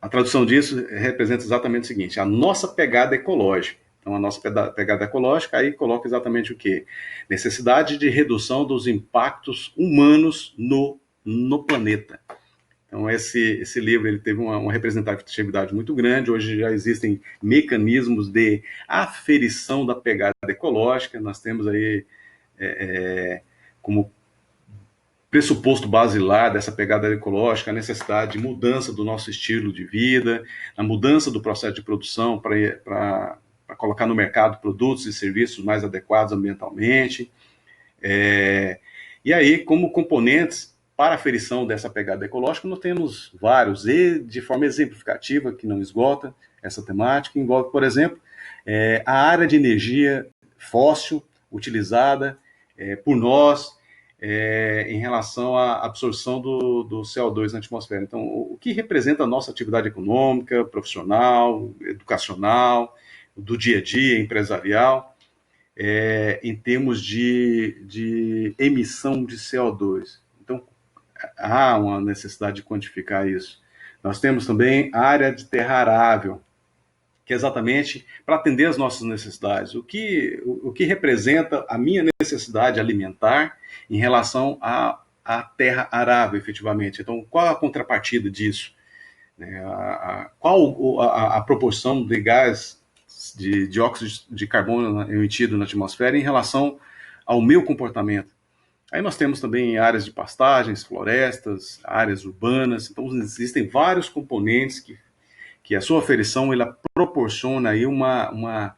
Speaker 1: A tradução disso representa exatamente o seguinte: a nossa pegada ecológica. Então, a nossa pegada ecológica aí coloca exatamente o quê? Necessidade de redução dos impactos humanos no planeta. Então, esse livro ele teve uma representatividade muito grande. Hoje já existem mecanismos de aferição da pegada ecológica. Nós temos aí como pressuposto basilar dessa pegada ecológica a necessidade de mudança do nosso estilo de vida, a mudança do processo de produção para colocar no mercado produtos e serviços mais adequados ambientalmente. E aí, como componentes para a aferição dessa pegada ecológica, nós temos vários, e de forma exemplificativa, que não esgota essa temática, envolve, por exemplo, a área de energia fóssil utilizada por nós em relação à absorção do CO2 na atmosfera. Então, o que representa a nossa atividade econômica, profissional, educacional, do dia a dia, empresarial, em termos de emissão de CO2. Então, há uma necessidade de quantificar isso. Nós temos também a área de terra arável, que é exatamente para atender as nossas necessidades. O que representa a minha necessidade alimentar em relação à terra arável, efetivamente. Então, qual a contrapartida disso? Qual a proporção de gás de dióxido de carbono emitido na atmosfera em relação ao meu comportamento? Aí nós temos também áreas de pastagens, florestas, áreas urbanas. Então, existem vários componentes que a sua aferição ela proporciona aí uma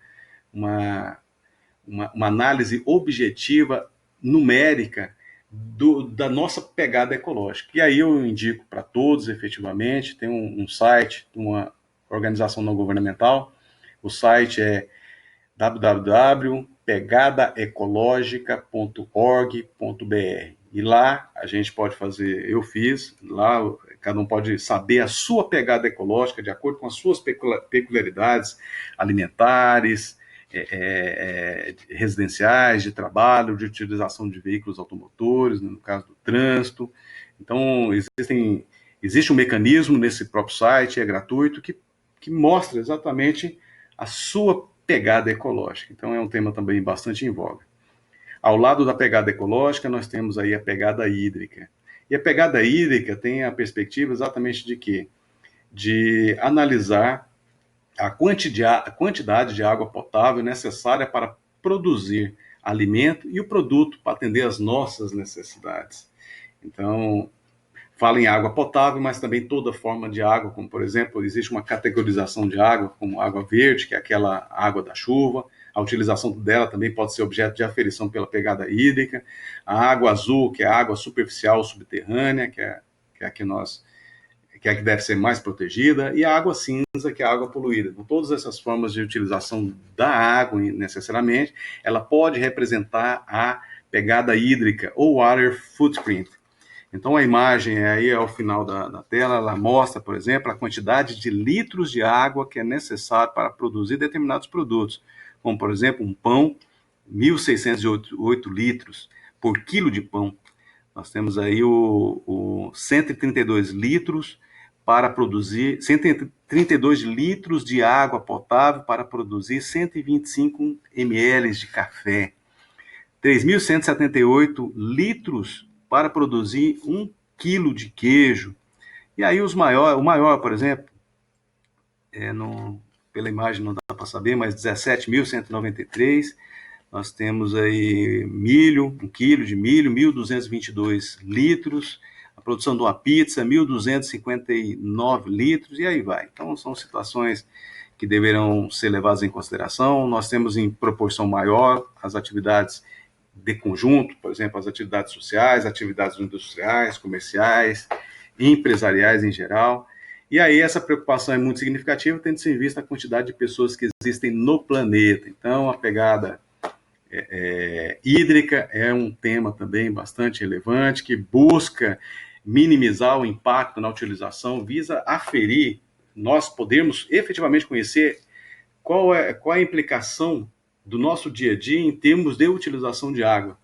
Speaker 1: análise objetiva, numérica, da nossa pegada ecológica. E aí eu indico para todos, efetivamente, tem um site de uma organização não governamental, o site é www.pegadaecologica.org.br. E lá a gente pode fazer, eu fiz, lá cada um pode saber a sua pegada ecológica de acordo com as suas peculiaridades alimentares, residenciais, de trabalho, de utilização de veículos automotores, no caso do trânsito. Então, existe um mecanismo nesse próprio site, é gratuito, que mostra exatamente a sua pegada ecológica. Então é um tema também bastante em voga. Ao lado da pegada ecológica, nós temos aí a pegada hídrica. E a pegada hídrica tem a perspectiva exatamente de quê? De analisar a quantidade de água potável necessária para produzir alimento e o produto para atender às nossas necessidades. Então, fala em água potável, mas também toda forma de água, como por exemplo, existe uma categorização de água, como água verde, que é aquela água da chuva. A utilização dela também pode ser objeto de aferição pela pegada hídrica. A água azul, que é a água superficial subterrânea, que é a que nós que é a que deve ser mais protegida, e a água cinza, que é a água poluída. Então, todas essas formas de utilização da água, necessariamente, ela pode representar a pegada hídrica, ou water footprint. Então, a imagem aí ao final da tela, ela mostra, por exemplo, a quantidade de litros de água que é necessário para produzir determinados produtos, como, por exemplo, um pão, 1.608 litros por quilo de pão. Nós temos aí o 132 litros para produzir 132 litros de água potável para produzir 125 ml de café, 3.178 litros para produzir 1 quilo de queijo. E aí o maior, por exemplo, pela imagem não dá para saber, mas 17.193. Nós temos aí milho, 1 quilo de milho, 1.222 litros. A produção de uma pizza, 1.259 litros, e aí vai. Então, são situações que deverão ser levadas em consideração. Nós temos em proporção maior as atividades de conjunto, por exemplo, as atividades sociais, atividades industriais, comerciais, empresariais em geral. E aí essa preocupação é muito significativa, tendo-se em vista a quantidade de pessoas que existem no planeta. Então, a pegada hídrica é um tema também bastante relevante, que busca minimizar o impacto na utilização, visa aferir, nós podermos efetivamente conhecer qual é a implicação do nosso dia a dia em termos de utilização de água.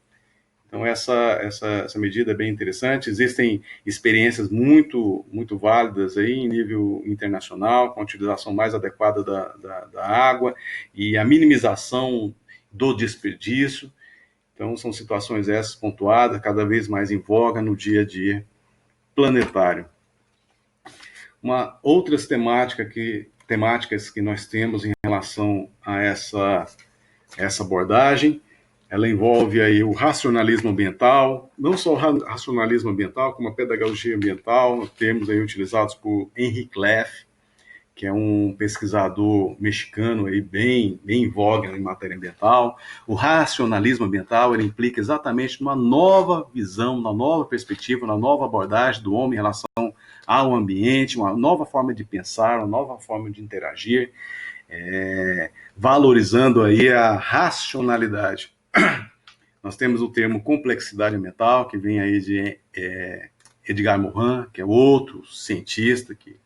Speaker 1: Então, essa medida é bem interessante. Existem experiências muito, muito válidas aí em nível internacional, com a utilização mais adequada da água e a minimização do desperdício. Então, são situações essas pontuadas, cada vez mais em voga no dia a dia planetário. Outras temáticas que nós temos em relação a essa abordagem, ela envolve aí o racionalismo ambiental, não só o racionalismo ambiental, como a pedagogia ambiental, termos aí utilizados por Henry Cleff, que é um pesquisador mexicano aí bem em voga em matéria ambiental. O racionalismo ambiental, ele implica exatamente numa nova visão, uma nova perspectiva, uma nova abordagem do homem em relação ao ambiente, uma nova forma de pensar, uma nova forma de interagir, valorizando aí a racionalidade. Nós temos o termo complexidade ambiental, que vem aí de Edgar Morin, que é outro cientista que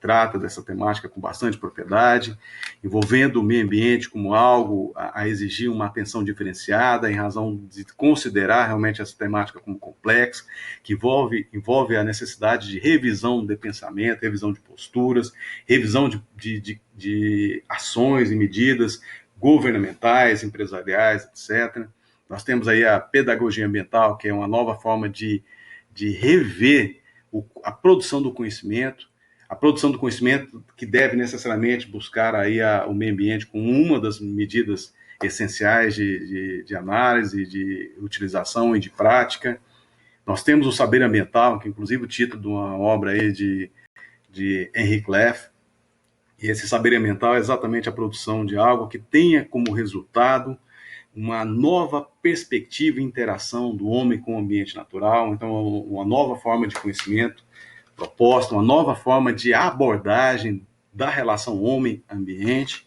Speaker 1: trata dessa temática com bastante propriedade, envolvendo o meio ambiente como algo a exigir uma atenção diferenciada, em razão de considerar realmente essa temática como complexa, que envolve a necessidade de revisão de pensamento, revisão de posturas, revisão de ações e medidas governamentais, empresariais, etc. Nós temos aí a pedagogia ambiental, que é uma nova forma de rever a produção do conhecimento, que deve necessariamente buscar aí o meio ambiente como uma das medidas essenciais de análise, de utilização e de prática. Nós temos o saber ambiental, que inclusive o título de uma obra aí de Henry Cleff, e esse saber ambiental é exatamente a produção de algo que tenha como resultado uma nova perspectiva e interação do homem com o ambiente natural, então uma nova forma de conhecimento proposta, uma nova forma de abordagem da relação homem-ambiente.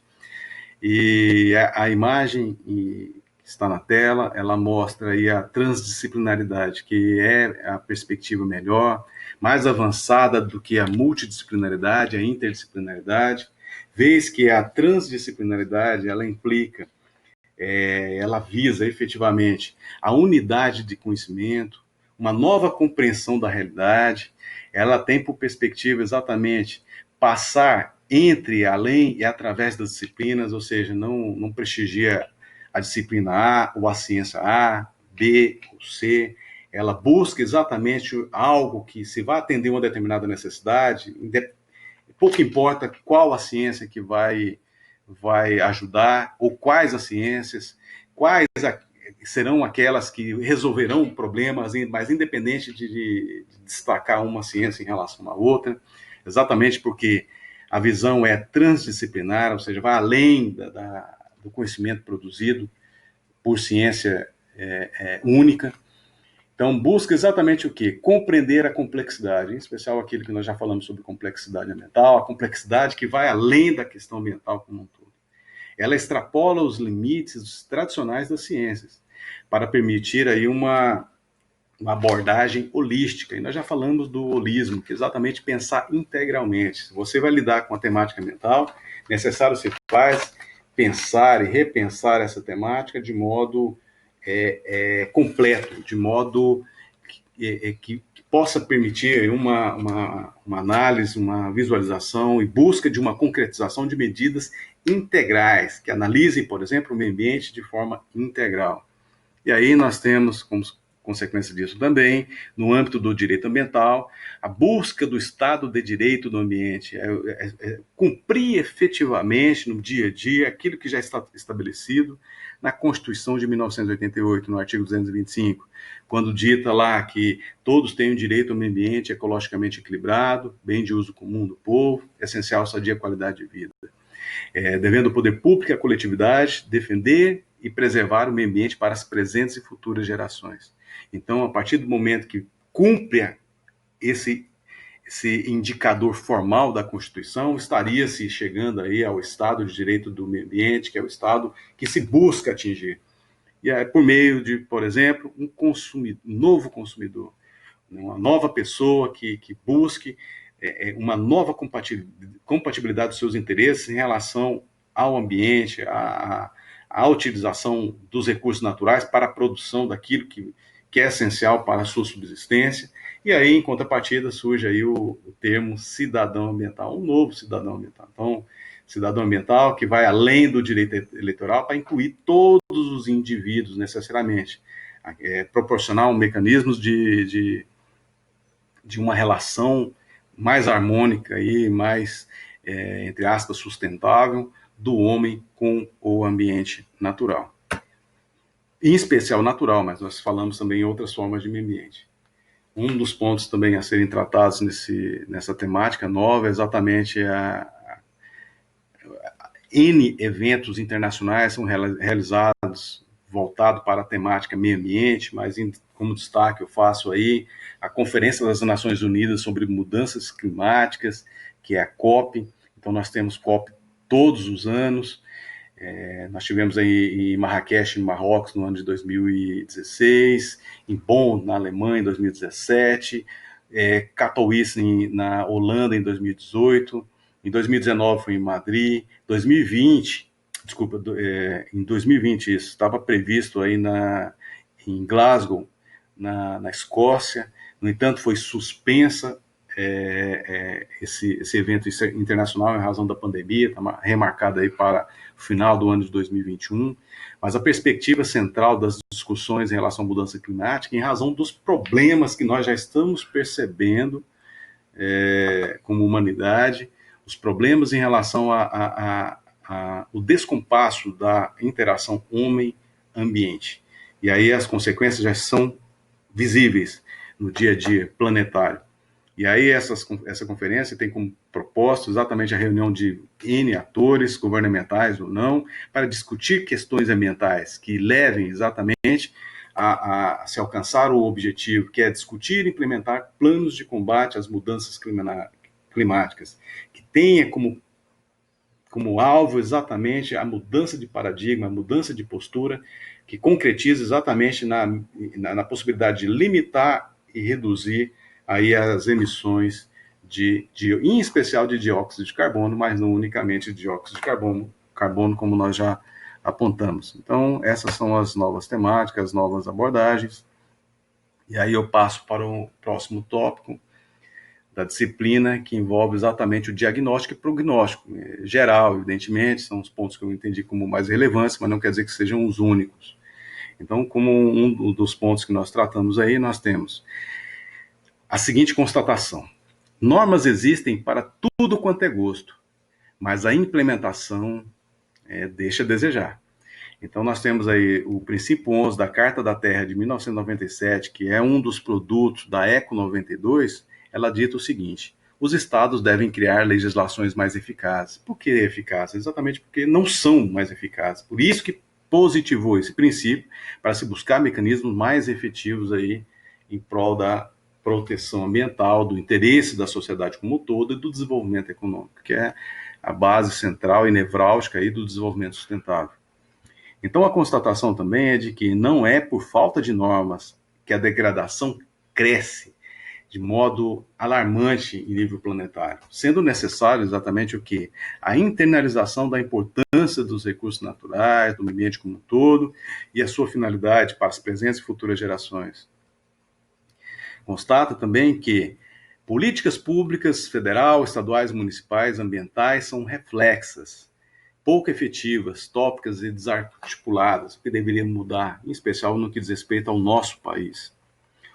Speaker 1: E a imagem que está na tela, ela mostra aí a transdisciplinaridade, que é a perspectiva melhor, mais avançada do que a multidisciplinaridade, a interdisciplinaridade, vez que a transdisciplinaridade, ela implica, ela visa efetivamente a unidade de conhecimento, uma nova compreensão da realidade. Ela tem por perspectiva exatamente passar entre, além e através das disciplinas, ou seja, não prestigia a disciplina A ou a ciência A, B ou C. Ela busca exatamente algo que, se vai atender uma determinada necessidade, pouco importa qual a ciência que vai ajudar, ou quais as ciências, quais serão aquelas que resolverão problemas, mas independente de destacar uma ciência em relação à outra, exatamente porque a visão é transdisciplinar, ou seja, vai além do conhecimento produzido por ciência única. Então, busca exatamente o quê? Compreender a complexidade, em especial aquilo que nós já falamos sobre complexidade ambiental, a complexidade que vai além da questão ambiental como um todo. Ela extrapola os limites tradicionais das ciências para permitir aí uma abordagem holística. E nós já falamos do holismo, que é exatamente pensar integralmente. Se você vai lidar com a temática ambiental, necessário se faz pensar e repensar essa temática de modo completo, de modo que possa permitir uma análise, uma visualização e busca de uma concretização de medidas integrais, que analisem, por exemplo, o meio ambiente de forma integral. E aí nós temos, como consequência disso também, no âmbito do direito ambiental, a busca do Estado de Direito do ambiente, cumprir efetivamente no dia a dia aquilo que já está estabelecido na Constituição de 1988, no artigo 225, quando dita lá que todos têm o direito ao meio ambiente ecologicamente equilibrado, bem de uso comum do povo, essencial à sadia qualidade de vida. Devendo o poder público e a coletividade defender e preservar o meio ambiente para as presentes e futuras gerações. Então, a partir do momento que cumpre esse indicador formal da Constituição, estaria se chegando aí ao Estado de Direito do Meio Ambiente, que é o Estado que se busca atingir. E é por meio de, por exemplo, um novo consumidor, uma nova pessoa que busque uma nova compatibilidade dos seus interesses em relação ao ambiente, à utilização dos recursos naturais para a produção daquilo que é essencial para a sua subsistência. E aí, em contrapartida, surge aí o termo cidadão ambiental, um novo cidadão ambiental. Então, cidadão ambiental que vai além do direito eleitoral para incluir todos os indivíduos necessariamente, proporcionar mecanismos de uma relação mais harmônica e mais, entre aspas, sustentável do homem com o ambiente natural. Em especial natural, mas nós falamos também em outras formas de meio ambiente. Um dos pontos também a serem tratados nessa temática nova é exatamente N eventos internacionais são realizados voltado para a temática meio ambiente, mas como destaque eu faço aí a Conferência das Nações Unidas sobre Mudanças Climáticas, que é a COP. Então nós temos COP todos os anos. Nós tivemos aí em Marrakech, no Marrocos, no ano de 2016, em Bonn, na Alemanha, em 2017, Katowice, na Holanda, em 2018, em 2019 foi em Madrid, 2020, desculpa, em 2020 isso, estava previsto aí em Glasgow, na Escócia, no entanto foi suspensa esse evento internacional em razão da pandemia, está remarcado aí para o final do ano de 2021, mas a perspectiva central das discussões em relação à mudança climática, em razão dos problemas que nós já estamos percebendo como humanidade, os problemas em relação ao descompasso da interação homem-ambiente. E aí as consequências já são visíveis no dia a dia planetário. E aí essa conferência tem como propósito exatamente a reunião de N atores, governamentais ou não, para discutir questões ambientais que levem exatamente a se alcançar o objetivo, que é discutir e implementar planos de combate às mudanças climáticas, que tenha como alvo exatamente a mudança de paradigma, a mudança de postura, que concretiza exatamente na possibilidade de limitar e reduzir aí as emissões em especial de dióxido de carbono, mas não unicamente de dióxido de carbono como nós já apontamos. Então, essas são as novas temáticas, as novas abordagens. E aí eu passo para o próximo tópico, da disciplina que envolve exatamente o diagnóstico e prognóstico geral, evidentemente, são os pontos que eu entendi como mais relevantes, mas não quer dizer que sejam os únicos. Então, como um dos pontos que nós tratamos aí, nós temos a seguinte constatação: normas existem para tudo quanto é gosto, mas a implementação deixa a desejar. Então, nós temos aí o princípio 11 da Carta da Terra de 1997, que é um dos produtos da ECO 92, ela dita o seguinte: os estados devem criar legislações mais eficazes. Por que eficazes? Exatamente porque não são mais eficazes. Por isso que positivou esse princípio para se buscar mecanismos mais efetivos aí em prol da proteção ambiental, do interesse da sociedade como um todo e do desenvolvimento econômico, que é a base central e nevrálgica aí do desenvolvimento sustentável. Então, a constatação também é de que não é por falta de normas que a degradação cresce de modo alarmante em nível planetário, sendo necessário exatamente o quê? A internalização da importância dos recursos naturais, do meio ambiente como um todo, e a sua finalidade para as presentes e futuras gerações. Constata também que políticas públicas, federal, estaduais, municipais, ambientais, são reflexas pouco efetivas, tópicas e desarticuladas, o que deveria mudar, em especial no que diz respeito ao nosso país.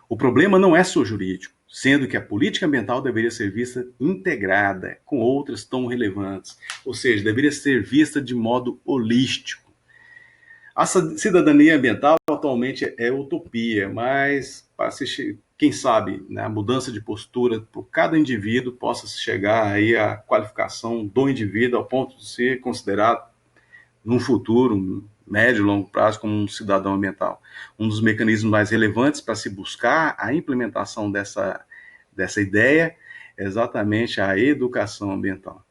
Speaker 1: O problema não é só jurídico, sendo que a política ambiental deveria ser vista integrada com outras tão relevantes, ou seja, deveria ser vista de modo holístico. A cidadania ambiental atualmente é utopia, mas para se, quem sabe, né, a mudança de postura por cada indivíduo possa chegar aí à qualificação do indivíduo ao ponto de ser considerado num futuro médio e longo prazo como um cidadão ambiental. Um dos mecanismos mais relevantes para se buscar a implementação dessa ideia é exatamente a educação ambiental.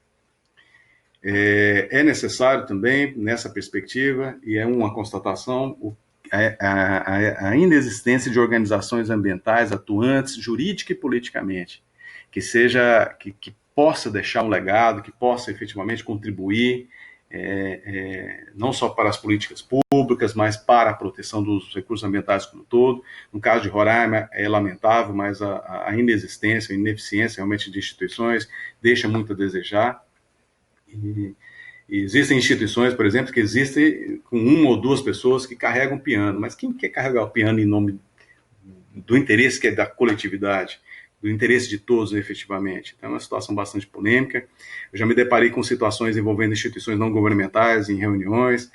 Speaker 1: É necessário também, nessa perspectiva, e é uma constatação, a inexistência de organizações ambientais atuantes, jurídica e politicamente, que possa deixar um legado, que possa efetivamente contribuir, não só para as políticas públicas, mas para a proteção dos recursos ambientais como um todo. No caso de Roraima, é lamentável, mas a inexistência, a ineficiência realmente de instituições deixa muito a desejar. E existem instituições, por exemplo, que existem com uma ou duas pessoas que carregam piano, mas quem quer carregar o piano em nome do interesse que é da coletividade, do interesse de todos efetivamente? Então é uma situação bastante polêmica. Eu já me deparei com situações envolvendo instituições não governamentais em reuniões,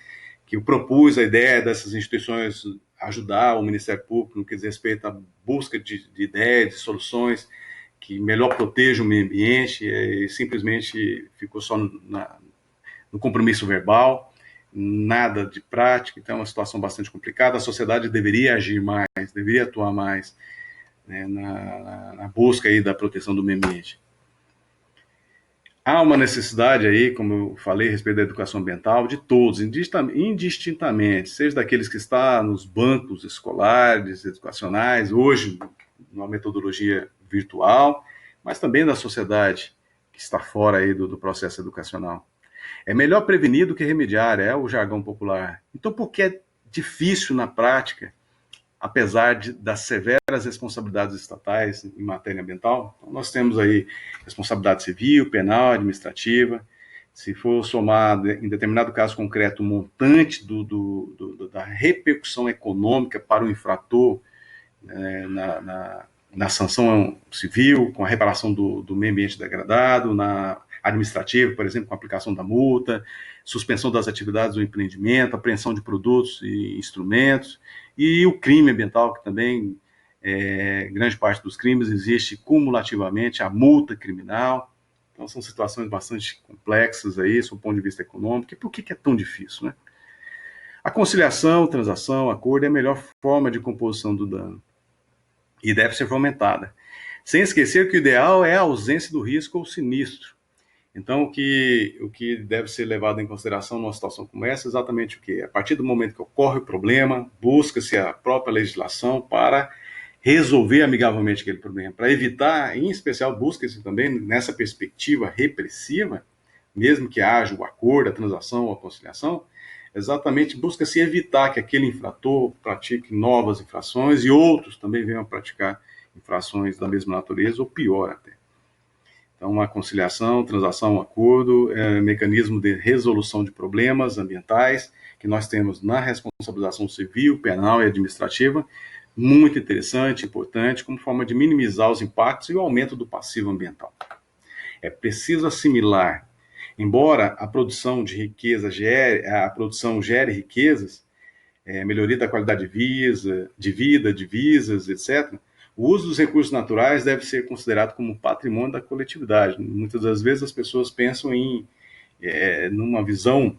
Speaker 1: que eu propus a ideia dessas instituições ajudar o Ministério Público no que diz respeito à busca de ideias, de soluções que melhor protejam o meio ambiente, e simplesmente ficou só no compromisso verbal, nada de prática. Então é uma situação bastante complicada. A sociedade deveria agir mais, deveria atuar mais, né, na busca aí da proteção do meio ambiente. Há uma necessidade aí, como eu falei a respeito da educação ambiental, de todos, indistintamente, seja daqueles que estão nos bancos escolares, educacionais, hoje, numa metodologia virtual, mas também da sociedade que está fora aí do processo educacional. É melhor prevenir do que remediar, é o jargão popular. Então, por que é difícil na prática, apesar das severas responsabilidades estatais em matéria ambiental? Então, nós temos aí responsabilidade civil, penal, administrativa. Se for somar, em determinado caso concreto, o montante da repercussão econômica para o infrator, na sanção civil, com a reparação do meio ambiente degradado, na administrativa, por exemplo, com a aplicação da multa, suspensão das atividades do empreendimento, apreensão de produtos e instrumentos, e o crime ambiental, que também, grande parte dos crimes existe cumulativamente, a multa criminal. Então são situações bastante complexas aí, sob o ponto de vista econômico. E por que é tão difícil, né? A conciliação, transação, acordo é a melhor forma de composição do dano e deve ser fomentada. Sem esquecer que o ideal é a ausência do risco ou sinistro. Então, o que deve ser levado em consideração numa situação como essa é exatamente o quê? A partir do momento que ocorre o problema, busca-se a própria legislação para resolver amigavelmente aquele problema, para evitar, em especial, busca-se também, nessa perspectiva repressiva, mesmo que haja o acordo, a transação ou a conciliação, exatamente busca-se evitar que aquele infrator pratique novas infrações e outros também venham a praticar infrações da mesma natureza ou pior até. Então, uma conciliação, transação, um acordo, mecanismo de resolução de problemas ambientais que nós temos na responsabilização civil, penal e administrativa, muito interessante, importante, como forma de minimizar os impactos e o aumento do passivo ambiental. É preciso assimilar, embora a produção de riqueza gere riquezas, melhoria da qualidade de vida, divisas, etc., o uso dos recursos naturais deve ser considerado como patrimônio da coletividade. Muitas das vezes as pessoas pensam numa visão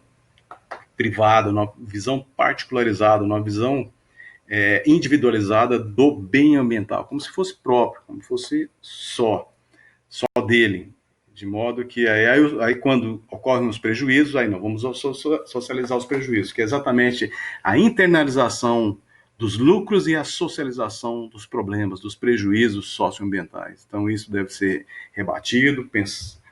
Speaker 1: privada, numa visão particularizada, numa visão individualizada do bem ambiental, como se fosse próprio, como se fosse só dele. De modo que aí quando ocorrem os prejuízos, aí não, vamos socializar os prejuízos, que é exatamente a internalização dos lucros e a socialização dos problemas, dos prejuízos socioambientais. Então isso deve ser rebatido,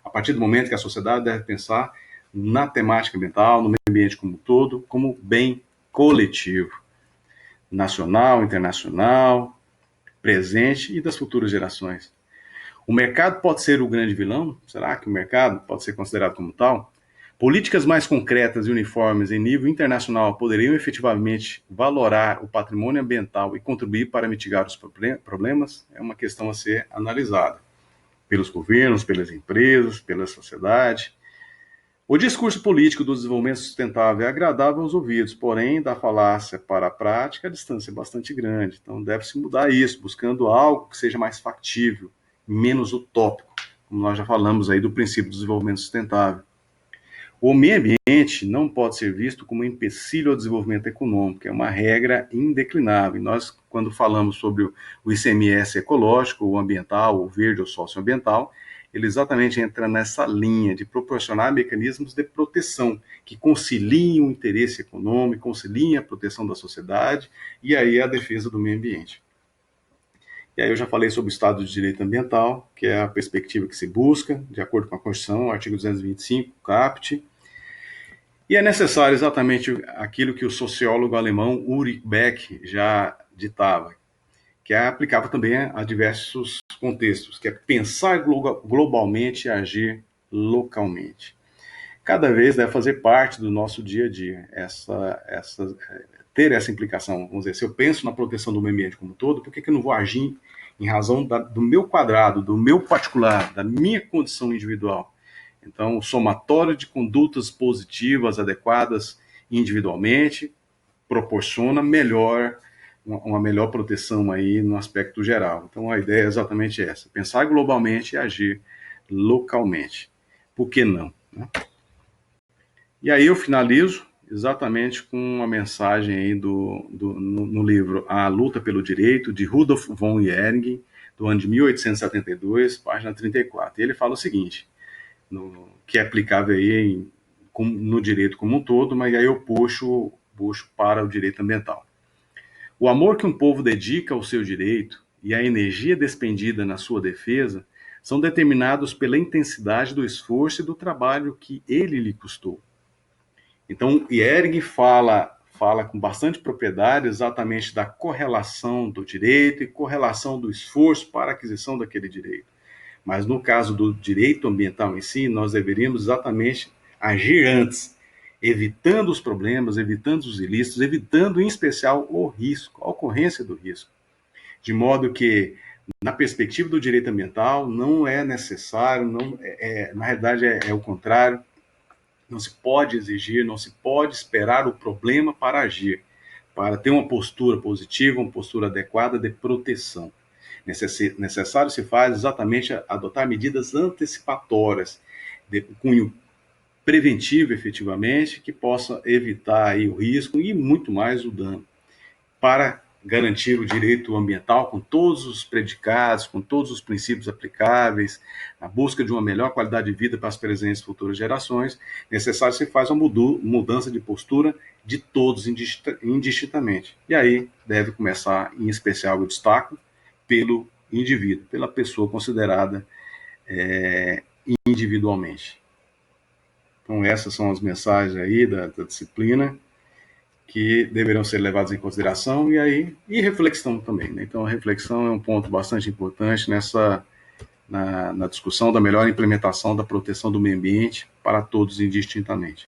Speaker 1: a partir do momento que a sociedade deve pensar na temática ambiental, no meio ambiente como um todo, como bem coletivo, nacional, internacional, presente e das futuras gerações. O mercado pode ser o grande vilão? Será que o mercado pode ser considerado como tal? Políticas mais concretas e uniformes em nível internacional poderiam efetivamente valorar o patrimônio ambiental e contribuir para mitigar os problemas? É uma questão a ser analisada pelos governos, pelas empresas, pela sociedade. O discurso político do desenvolvimento sustentável é agradável aos ouvidos, porém, da falácia para a prática, a distância é bastante grande. Então, deve-se mudar isso, buscando algo que seja mais factível, menos utópico, como nós já falamos aí do princípio do desenvolvimento sustentável. O meio ambiente não pode ser visto como um empecilho ao desenvolvimento econômico, é uma regra indeclinável. Nós, quando falamos sobre o ICMS ecológico, ou ambiental, ou verde, ou socioambiental, ele exatamente entra nessa linha de proporcionar mecanismos de proteção que conciliem o interesse econômico, conciliem a proteção da sociedade e aí a defesa do meio ambiente. E aí eu já falei sobre o Estado de Direito Ambiental, que é a perspectiva que se busca, de acordo com a Constituição, o artigo 225, CAPT. E é necessário exatamente aquilo que o sociólogo alemão Ulrich Beck já ditava, que aplicava também a diversos contextos, que é pensar globalmente e agir localmente. Cada vez deve fazer parte do nosso dia a dia ter essa implicação. Vamos dizer, se eu penso na proteção do meio ambiente como um todo, por que eu não vou agir em razão do meu quadrado, do meu particular, da minha condição individual? Então, o somatório de condutas positivas, adequadas individualmente, proporciona uma melhor proteção aí no aspecto geral. Então, a ideia é exatamente essa: pensar globalmente e agir localmente. Por que não? Né? E aí eu finalizo exatamente com uma mensagem aí no livro A Luta pelo Direito, de Rudolf von Jhering, do ano de 1872, página 34. E ele fala o seguinte, que é aplicável aí no direito como um todo, mas aí eu puxo para o direito ambiental. O amor que um povo dedica ao seu direito e a energia despendida na sua defesa são determinados pela intensidade do esforço e do trabalho que ele lhe custou. Então, Jhering fala com bastante propriedade exatamente da correlação do direito e correlação do esforço para a aquisição daquele direito. Mas no caso do direito ambiental em si, nós deveríamos exatamente agir antes, evitando os problemas, evitando os ilícitos, evitando em especial o risco, a ocorrência do risco. De modo que, na perspectiva do direito ambiental, não é necessário, na realidade é o contrário, não se pode exigir, não se pode esperar o problema para agir, para ter uma postura positiva, uma postura adequada de proteção. Necessário se faz exatamente adotar medidas antecipatórias, de cunho preventivo efetivamente, que possa evitar aí o risco e muito mais o dano, para garantir o direito ambiental com todos os predicados, com todos os princípios aplicáveis, na busca de uma melhor qualidade de vida para as presentes e futuras gerações, necessário se faz uma mudança de postura de todos indistintamente. E aí deve começar, em especial, o destaque pelo indivíduo, pela pessoa considerada individualmente. Então essas são as mensagens aí da disciplina, que deverão ser levados em consideração e reflexão também. Né? Então, a reflexão é um ponto bastante importante na discussão da melhor implementação da proteção do meio ambiente para todos indistintamente.